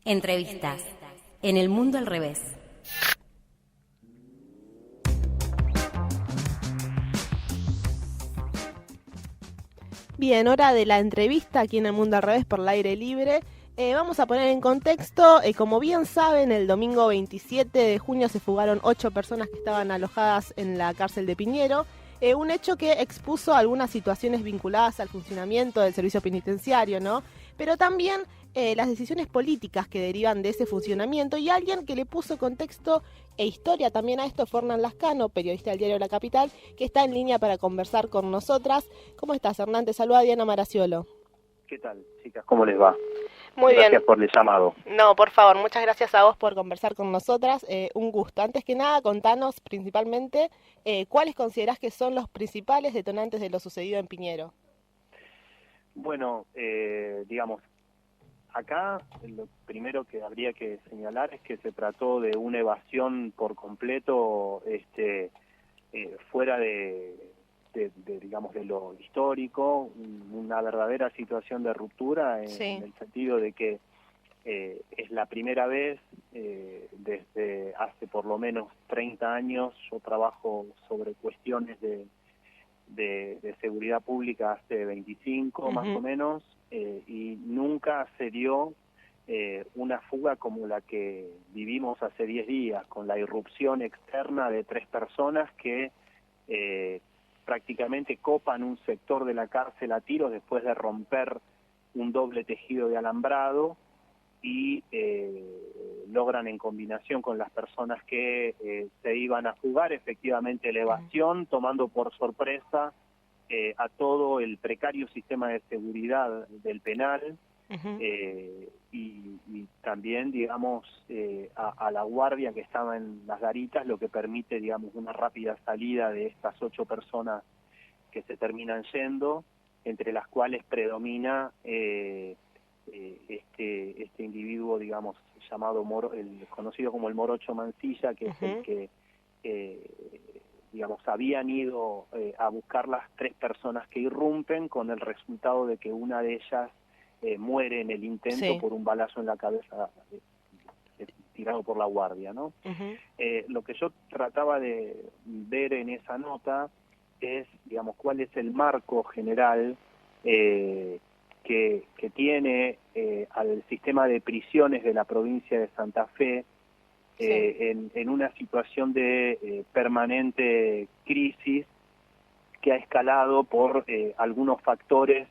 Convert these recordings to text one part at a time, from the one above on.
Entrevistas. En el mundo al revés. Bien, hora de la entrevista aquí en El Mundo al Revés por el aire libre. Vamos a poner en contexto, como bien saben, el domingo 27 de junio se fugaron 8 personas que estaban alojadas en la cárcel de Piñero. Un hecho que expuso algunas situaciones vinculadas al funcionamiento del servicio penitenciario, ¿no? Pero también las decisiones políticas que derivan de ese funcionamiento, y alguien que le puso contexto e historia también a esto fue Hernán Lascano, periodista del diario La Capital, que está en línea para conversar con nosotras. ¿Cómo estás, Hernán? Te saluda Diana Maraciolo. ¿Qué tal, chicas? ¿Cómo les va? Muy Gracias bien. por el llamado. No, por favor, muchas gracias a vos por conversar con nosotras. Un gusto. Antes que nada, contanos principalmente cuáles considerás que son los principales detonantes de lo sucedido en Piñero. Bueno, digamos, acá lo primero que habría que señalar es que se trató de una evasión por completo fuera digamos, de lo histórico, una verdadera situación de ruptura en el sentido de que es la primera vez desde hace por lo menos 30 años. Yo trabajo sobre cuestiones de seguridad pública hace 25 más o menos, y nunca se dio una fuga como la que vivimos hace 10 días, con la irrupción externa de 3 personas que prácticamente copan un sector de la cárcel a tiros después de romper un doble tejido de alambrado y logran, en combinación con las personas que se iban a jugar, efectivamente la evasión, tomando por sorpresa a todo el precario sistema de seguridad del penal, y también, digamos, a la guardia que estaba en las garitas, lo que permite, digamos, una rápida salida de estas 8 personas que se terminan yendo, entre las cuales predomina este individuo, digamos, llamado Moro, el conocido como el Morocho Mancilla, que es el que digamos, habían ido a buscar las 3 personas que irrumpen, con el resultado de que una de ellas muere en el intento por un balazo en la cabeza tirado por la guardia, ¿no? Lo que yo trataba de ver en esa nota es, digamos, cuál es el marco general que tiene al sistema de prisiones de la provincia de Santa Fe en una situación de permanente crisis que ha escalado por algunos factores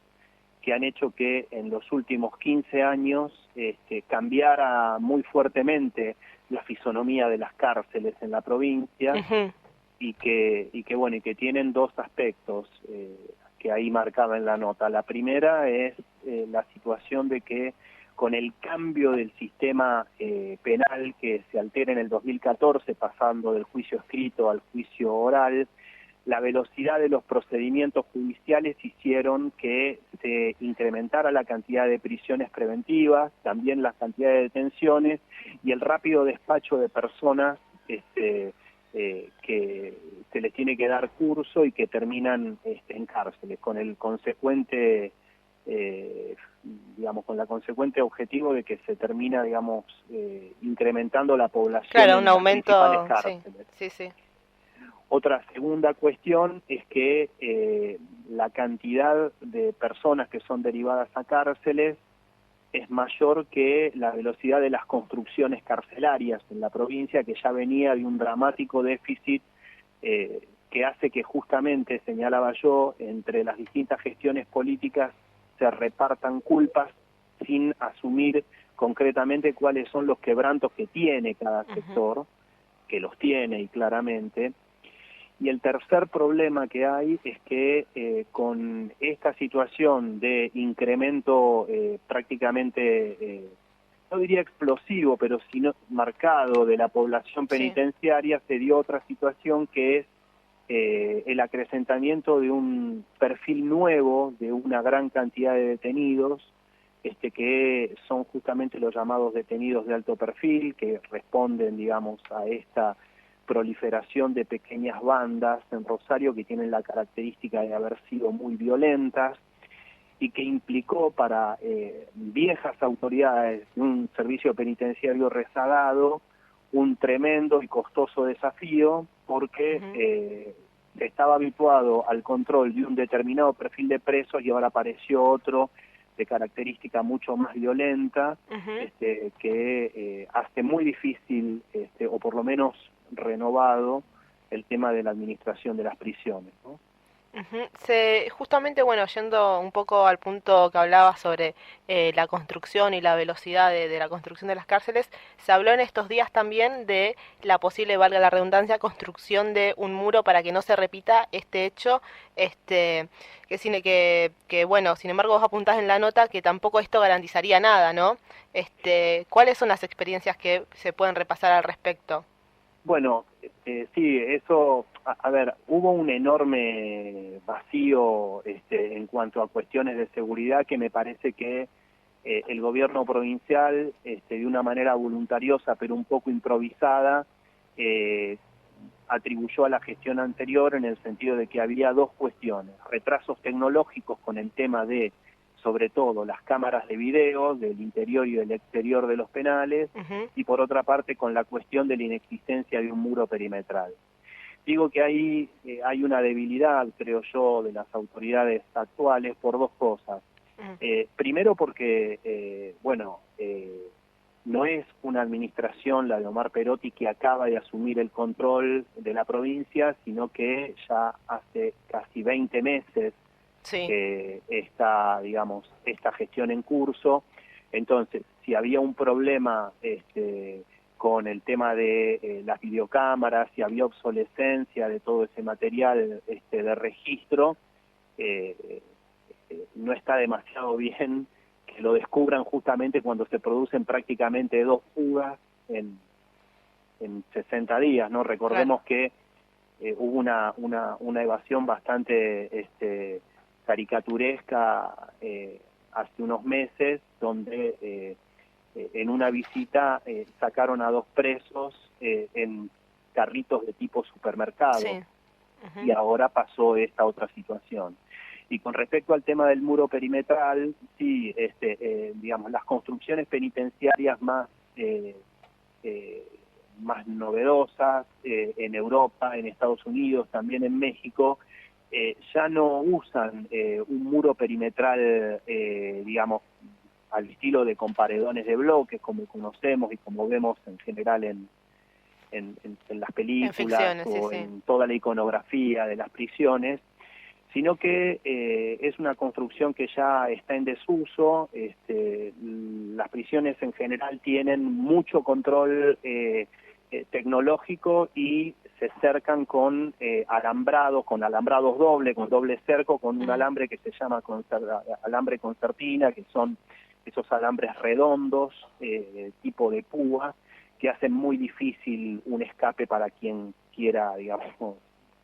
que han hecho que en los últimos 15 años cambiara muy fuertemente la fisonomía de las cárceles en la provincia, y que tienen 2 aspectos que ahí marcaba en la nota. La primera es la situación de que con el cambio del sistema penal que se altera en el 2014, pasando del juicio escrito al juicio oral, la velocidad de los procedimientos judiciales hicieron que se incrementara la cantidad de prisiones preventivas, también la cantidad de detenciones y el rápido despacho de personas que se les tiene que dar curso y que terminan en cárceles, con el consecuente digamos, con la consecuente objetivo de que se termina, digamos, incrementando la población en un las aumento, principales cárceles. sí. Otra segunda cuestión es que la cantidad de personas que son derivadas a cárceles es mayor que la velocidad de las construcciones carcelarias en la provincia, que ya venía de un dramático déficit que hace que justamente, señalaba yo, entre las distintas gestiones políticas se repartan culpas sin asumir concretamente cuáles son los quebrantos que tiene cada sector, que los tiene y claramente. Y el tercer problema que hay es que con esta situación de incremento prácticamente, no diría explosivo, pero sino marcado de la población penitenciaria, se dio otra situación que es el acrecentamiento de un perfil nuevo de una gran cantidad de detenidos, que son justamente los llamados detenidos de alto perfil, que responden, digamos, a esta proliferación de pequeñas bandas en Rosario que tienen la característica de haber sido muy violentas y que implicó para viejas autoridades de un servicio penitenciario rezagado un tremendo y costoso desafío, porque se estaba habituado al control de un determinado perfil de presos y ahora apareció otro de característica mucho más violenta, que hace muy difícil, o por lo menos renovado, el tema de la administración de las prisiones, ¿no? Justamente, bueno, yendo un poco al punto que hablaba sobre la construcción y la velocidad de la construcción de las cárceles, se habló en estos días también de la posible, valga la redundancia, construcción de un muro para que no se repita este hecho, bueno, sin embargo vos apuntás en la nota que tampoco esto garantizaría nada, ¿no? ¿Cuáles son las experiencias que se pueden repasar al respecto? Bueno, sí, eso, a ver, hubo un enorme vacío en cuanto a cuestiones de seguridad que me parece que el gobierno provincial, de una manera voluntariosa pero un poco improvisada, atribuyó a la gestión anterior, en el sentido de que había dos cuestiones: retrasos tecnológicos con el tema de, sobre todo, las cámaras de video del interior y del exterior de los penales, y por otra parte con la cuestión de la inexistencia de un muro perimetral. Digo que ahí hay una debilidad, creo yo, de las autoridades actuales por dos cosas. Primero porque, no es una administración, la de Omar Perotti, que acaba de asumir el control de la provincia, sino que ya hace casi 20 meses que está, digamos, esta gestión en curso. Entonces, si había un problema con el tema de las videocámaras, si había obsolescencia de todo ese material de registro, no está demasiado bien que lo descubran justamente cuando se producen prácticamente 2 fugas en 60 días, ¿no? Recordemos que hubo una evasión bastante caricaturesca hace unos meses, donde en una visita sacaron a 2 presos en carritos de tipo supermercado, y ahora pasó esta otra situación. Y con respecto al tema del muro perimetral, sí, digamos, las construcciones penitenciarias más novedosas en Europa, en Estados Unidos, también en México, ya no usan un muro perimetral, digamos, al estilo de con paredones de bloques, como conocemos y como vemos en general en las películas, en toda la iconografía de las prisiones, sino que es una construcción que ya está en desuso. Las prisiones en general tienen mucho control tecnológico y se cercan con alambrados doble, con doble cerco, con un alambre que se llama alambre concertina, que son esos alambres redondos, tipo de púa, que hacen muy difícil un escape para quien quiera, digamos,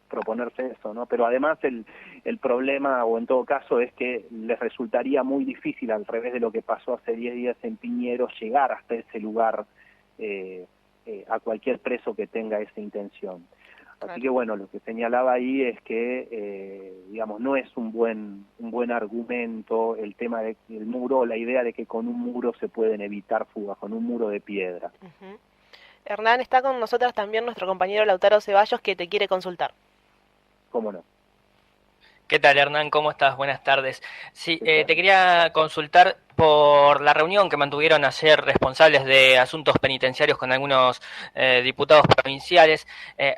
proponerse eso, ¿no? Pero además el problema, o en todo caso, es que les resultaría muy difícil, al revés de lo que pasó hace 10 días en Piñero, llegar hasta ese lugar a cualquier preso que tenga esa intención. Así que bueno, lo que señalaba ahí es que, digamos, no es un buen argumento el tema del muro, la idea de que con un muro se pueden evitar fugas, con un muro de piedra. Hernán, está con nosotras también nuestro compañero Lautaro Ceballos, que te quiere consultar. ¿Cómo no? ¿Qué tal, Hernán? ¿Cómo estás? Buenas tardes. Sí, te quería consultar por la reunión que mantuvieron ayer responsables de asuntos penitenciarios con algunos diputados provinciales.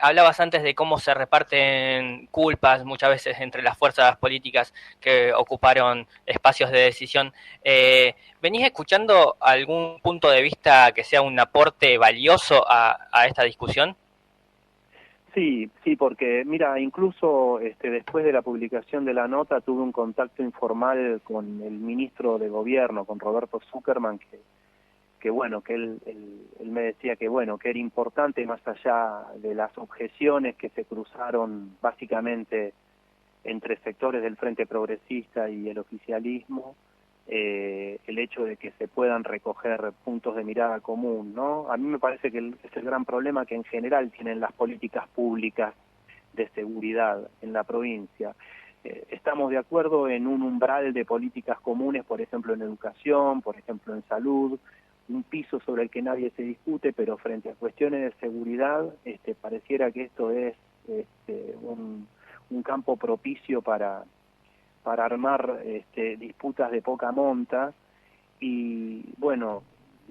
Hablabas antes de cómo se reparten culpas muchas veces entre las fuerzas políticas que ocuparon espacios de decisión. ¿Venís escuchando algún punto de vista que sea un aporte valioso a esta discusión? Sí, porque mira, incluso después de la publicación de la nota tuve un contacto informal con el ministro de Gobierno, con Roberto Zuckerman, que bueno, que él me decía que bueno, que era importante, más allá de las objeciones que se cruzaron básicamente entre sectores del Frente Progresista y el oficialismo, el hecho de que se puedan recoger puntos de mirada común, ¿no? A mí me parece que es el gran problema que en general tienen las políticas públicas de seguridad en la provincia. estamos de acuerdo en un umbral de políticas comunes, por ejemplo en educación, por ejemplo en salud, un piso sobre el que nadie se discute, pero frente a cuestiones de seguridad, pareciera que esto es un campo propicio para armar disputas de poca monta. Y bueno,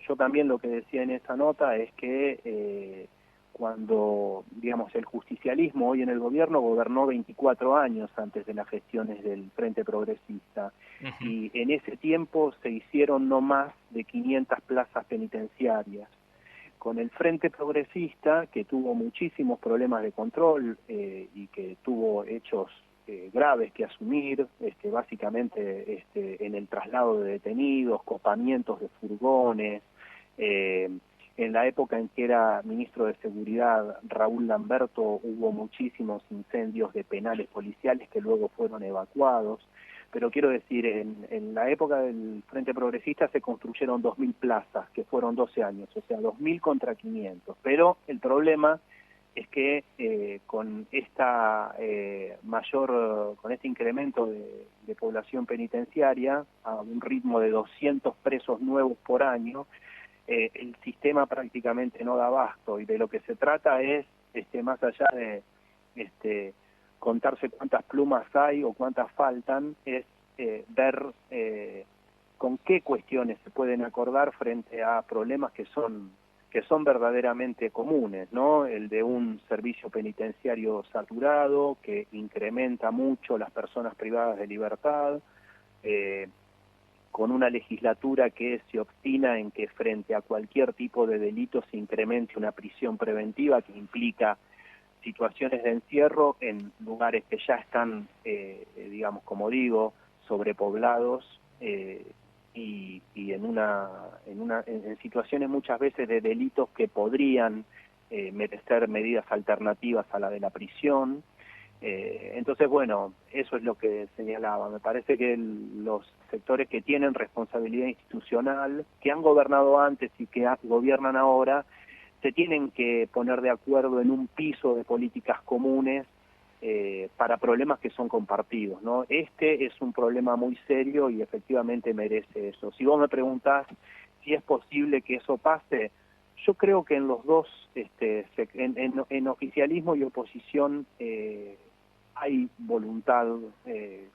yo también lo que decía en esa nota es que cuando, digamos, el justicialismo hoy en el gobierno gobernó 24 años antes de las gestiones del Frente Progresista, y en ese tiempo se hicieron no más de 500 plazas penitenciarias. Con el Frente Progresista, que tuvo muchísimos problemas de control y que tuvo hechos graves que asumir, básicamente en el traslado de detenidos, copamientos de furgones, en la época en que era ministro de Seguridad Raúl Lamberto hubo muchísimos incendios de penales policiales que luego fueron evacuados, pero quiero decir, en la época del Frente Progresista se construyeron 2.000 plazas, que fueron 12 años, o sea, 2.000 contra 500, pero el problema es que con esta con este incremento de población penitenciaria a un ritmo de 200 presos nuevos por año, el sistema prácticamente no da abasto, y de lo que se trata es, más allá de contarse cuántas plumas hay o cuántas faltan, es ver con qué cuestiones se pueden acordar frente a problemas que son verdaderamente comunes, ¿no? El de un servicio penitenciario saturado que incrementa mucho las personas privadas de libertad, con una legislatura que se obstina en que frente a cualquier tipo de delito se incremente una prisión preventiva que implica situaciones de encierro en lugares que ya están, digamos, como digo, sobrepoblados, y en situaciones muchas veces de delitos que podrían merecer medidas alternativas a la de la prisión. Entonces, bueno, eso es lo que señalaba. Me parece que los sectores que tienen responsabilidad institucional, que han gobernado antes y que gobiernan ahora, se tienen que poner de acuerdo en un piso de políticas comunes para problemas que son compartidos, ¿no? Este es un problema muy serio y efectivamente merece eso. Si vos me preguntás si es posible que eso pase, yo creo que en los dos, en oficialismo y oposición, hay voluntad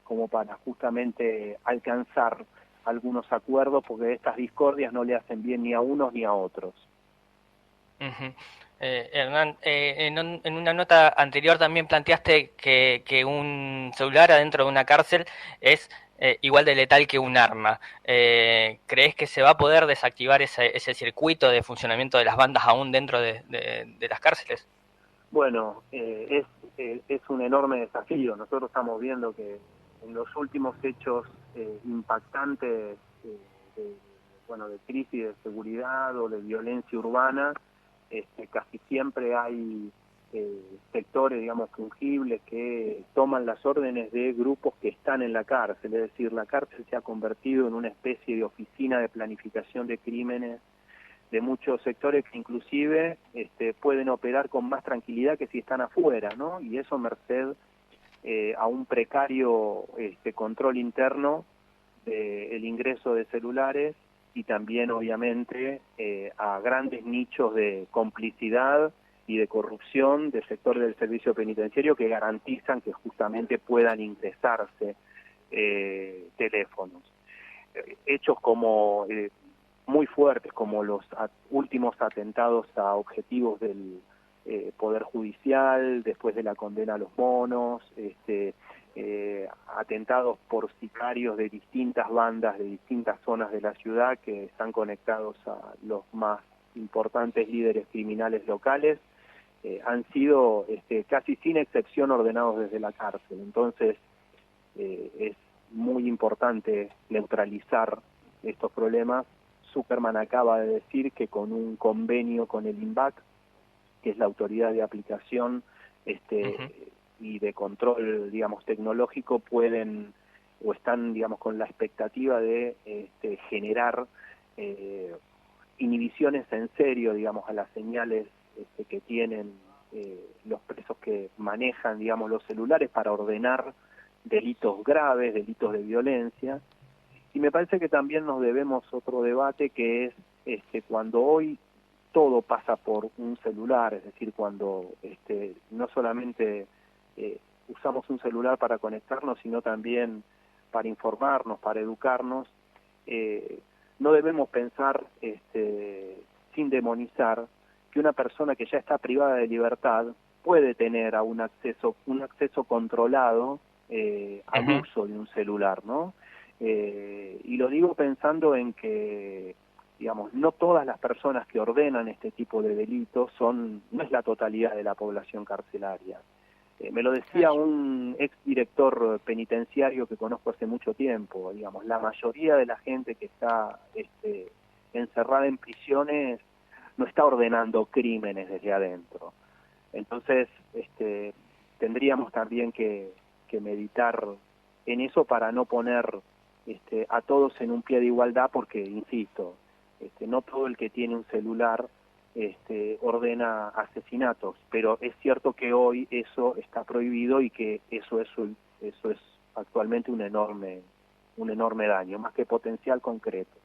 como para justamente alcanzar algunos acuerdos, porque estas discordias no le hacen bien ni a unos ni a otros. Hernán, en una nota anterior también planteaste que un celular adentro de una cárcel es igual de letal que un arma. ¿Crees que se va a poder desactivar ese circuito de funcionamiento de las bandas aún dentro de las cárceles? Bueno, es un enorme desafío. Nosotros estamos viendo que en los últimos hechos impactantes de crisis de seguridad o de violencia urbana, casi siempre hay sectores, digamos, fungibles que toman las órdenes de grupos que están en la cárcel. Es decir, la cárcel se ha convertido en una especie de oficina de planificación de crímenes de muchos sectores que inclusive pueden operar con más tranquilidad que si están afuera, ¿no? Y eso merced a un precario control interno del ingreso de celulares, y también obviamente a grandes nichos de complicidad y de corrupción del sector del servicio penitenciario que garantizan que justamente puedan ingresarse teléfonos. Hechos como muy fuertes, como los últimos atentados a objetivos del Poder Judicial después de la condena a los monos, atentados por sicarios de distintas bandas, de distintas zonas de la ciudad que están conectados a los más importantes líderes criminales locales, han sido casi sin excepción ordenados desde la cárcel. Entonces es muy importante neutralizar estos problemas. Zuckerman acaba de decir que con un convenio con el INVAC, que es la autoridad de aplicación y de control, digamos, tecnológico, pueden o están, digamos, con la expectativa de generar inhibiciones en serio, digamos, a las señales que tienen los presos que manejan, digamos, los celulares para ordenar delitos graves, delitos de violencia. Y me parece que también nos debemos otro debate, que es cuando hoy todo pasa por un celular, es decir, cuando no solamente usamos un celular para conectarnos, sino también para informarnos, para educarnos, no debemos pensar, sin demonizar, que una persona que ya está privada de libertad puede tener a un acceso controlado al uso de un celular, ¿no? Y lo digo pensando en que, digamos, no todas las personas que ordenan este tipo de delitos no es la totalidad de la población carcelaria. Me lo decía un exdirector penitenciario que conozco hace mucho tiempo, digamos, la mayoría de la gente que está encerrada en prisiones no está ordenando crímenes desde adentro. Entonces, tendríamos también que meditar en eso para no poner a todos en un pie de igualdad, porque, insisto, no todo el que tiene un celular ordena asesinatos, pero es cierto que hoy eso está prohibido y que eso es actualmente un enorme daño, más que potencial concreto.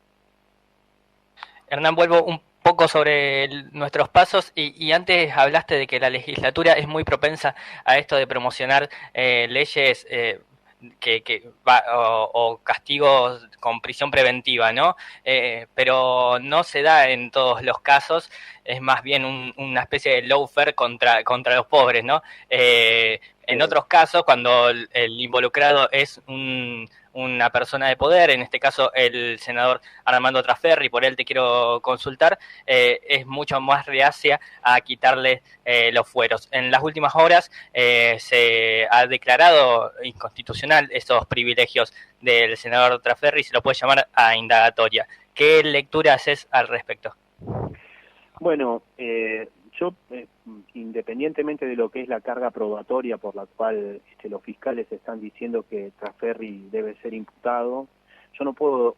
Hernán, vuelvo un poco sobre nuestros pasos y antes hablaste de que la legislatura es muy propensa a esto de promocionar leyes o castigos con prisión preventiva, ¿no? Pero no se da en todos los casos, es más bien una especie de lawfare contra los pobres, ¿no? En otros casos, cuando el involucrado es una persona de poder, en este caso el senador Armando Trasferri, por él te quiero consultar, es mucho más reacia a quitarle los fueros. En las últimas horas se ha declarado inconstitucional esos privilegios del senador Trasferri, se lo puede llamar a indagatoria. ¿Qué lectura haces al respecto? Bueno, yo, independientemente de lo que es la carga probatoria por la cual los fiscales están diciendo que Trasferri debe ser imputado, yo no puedo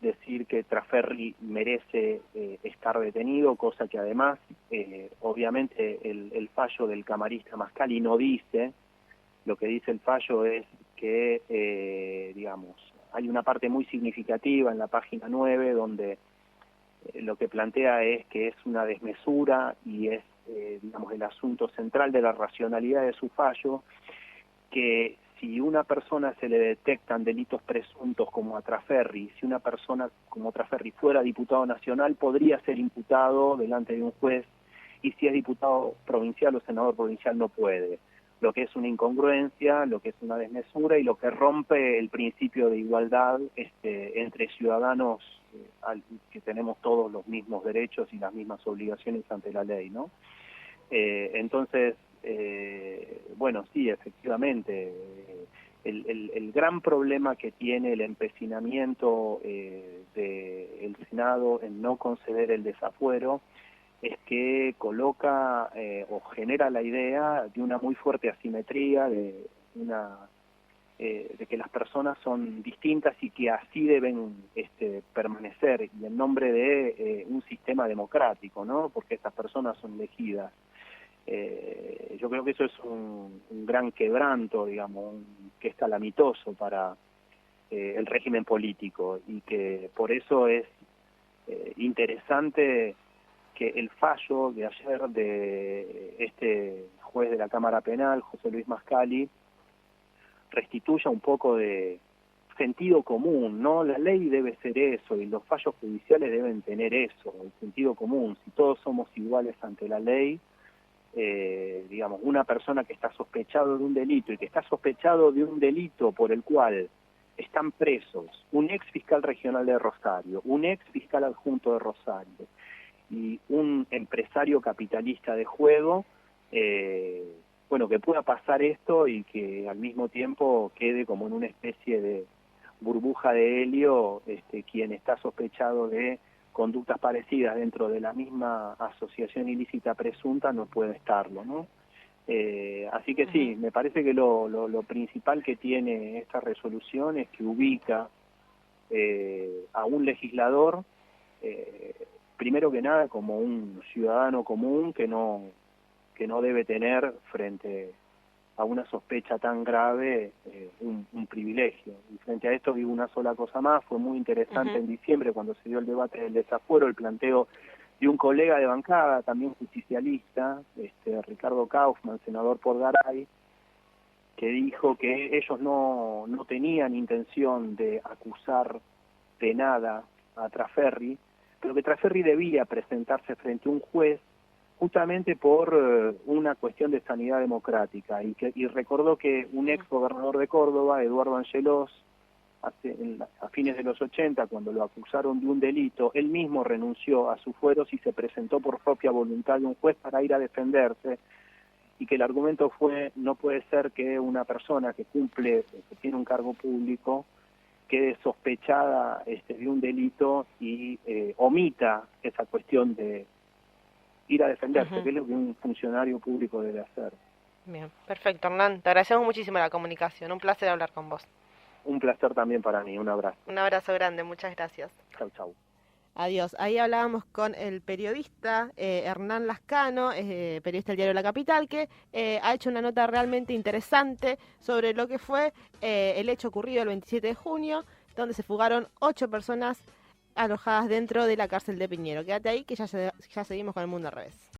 decir que Trasferri merece estar detenido, cosa que además, obviamente, el fallo del camarista Mascali no dice. Lo que dice el fallo es que, digamos, hay una parte muy significativa en la página 9 donde lo que plantea es que es una desmesura y es, digamos, el asunto central de la racionalidad de su fallo, que si una persona se le detectan delitos presuntos como a Trasferri, si una persona como Trasferri fuera diputado nacional, podría ser imputado delante de un juez, y si es diputado provincial o senador provincial no puede. Lo que es una incongruencia, lo que es una desmesura y lo que rompe el principio de igualdad entre ciudadanos que tenemos todos los mismos derechos y las mismas obligaciones ante la ley, ¿no? Entonces, bueno, sí, efectivamente, el gran problema que tiene el empecinamiento del Senado en no conceder el desafuero es que coloca o genera la idea de una muy fuerte asimetría, de que las personas son distintas y que así deben permanecer, y en nombre de un sistema democrático, ¿no? Porque estas personas son elegidas. Yo creo que eso es un gran quebranto, digamos, que es calamitoso para el régimen político, y que por eso es interesante que el fallo de ayer de este juez de la Cámara Penal, José Luis Mascali, restituya un poco de sentido común, ¿no? La ley debe ser eso y los fallos judiciales deben tener eso, el sentido común. Si todos somos iguales ante la ley, digamos, una persona que está sospechado de un delito y que está sospechado de un delito por el cual están presos un ex fiscal regional de Rosario, un ex fiscal adjunto de Rosario y un empresario capitalista de juego, bueno, que pueda pasar esto y que al mismo tiempo quede como en una especie de burbuja de helio quien está sospechado de conductas parecidas dentro de la misma asociación ilícita presunta no puede estarlo, ¿no? Así que sí, me parece que lo principal que tiene esta resolución es que ubica a un legislador, primero que nada, como un ciudadano común que no debe tener frente a una sospecha tan grave un privilegio. Y frente a esto digo una sola cosa más, fue muy interesante en diciembre cuando se dio el debate del desafuero, el planteo de un colega de bancada, también justicialista, Ricardo Kaufman, senador por Garay, que dijo que ellos no tenían intención de acusar de nada a Trasferri, pero que Trasferri debía presentarse frente a un juez justamente por una cuestión de sanidad democrática, y recordó que un ex gobernador de Córdoba, Eduardo Angelós, a fines de los 80, cuando lo acusaron de un delito, él mismo renunció a sus fueros y se presentó por propia voluntad de un juez para ir a defenderse, y que el argumento fue: no puede ser que una persona que tiene un cargo público, quede sospechada de un delito y omita esa cuestión de ir a defenderse, que es lo que un funcionario público debe hacer. Bien, perfecto, Hernán. Te agradecemos muchísimo la comunicación. Un placer hablar con vos. Un placer también para mí. Un abrazo. Un abrazo grande. Muchas gracias. Chau, chau. Adiós. Ahí hablábamos con el periodista Hernán Lascano, periodista del diario La Capital, que ha hecho una nota realmente interesante sobre lo que fue el hecho ocurrido el 27 de junio, donde se fugaron 8 personas alojadas dentro de la cárcel de Piñero. Quédate ahí que ya seguimos con El Mundo al Revés.